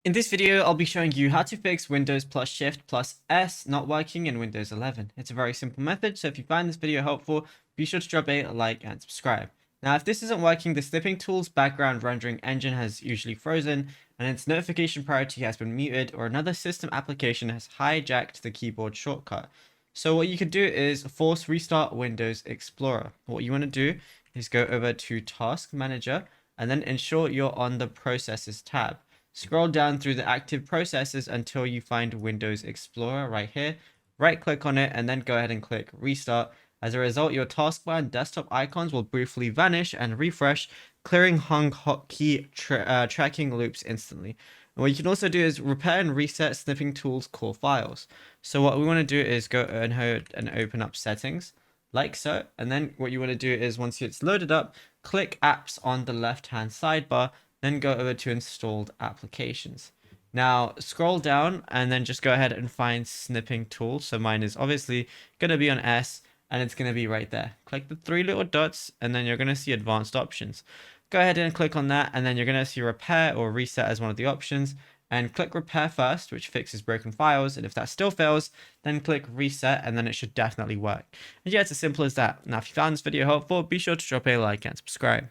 In this video, I'll be showing you how to fix Windows plus Shift plus S not working in Windows 11. It's a very simple method, so if you find this video helpful, be sure to drop a like and subscribe. Now, if this isn't working, the Snipping Tools background rendering engine has usually frozen, and its notification priority has been muted, or another system application has hijacked the keyboard shortcut. So what you could do is force restart Windows Explorer. What you want to do is go over to Task Manager, and then ensure you're on the Processes tab. Scroll down through the active processes until you find Windows Explorer right here. Right click on it and then go ahead and click restart. As a result, your taskbar and desktop icons will briefly vanish and refresh, clearing hung hotkey tracking loops instantly. And what you can also do is repair and reset Snipping Tools core files. So what we want to do is go ahead and open up settings like so. And then what you want to do is once it's loaded up, click apps on the left hand sidebar, then go over to installed applications. Now scroll down and then just go ahead and find Snipping Tool. So mine is obviously going to be on S and it's going to be right there. Click the three little dots and then you're going to see advanced options. Go ahead and click on that and then you're going to see repair or reset as one of the options. And click repair first, which fixes broken files. And if that still fails, then click reset and then it should definitely work. And yeah, it's as simple as that. Now, if you found this video helpful, be sure to drop a like and subscribe.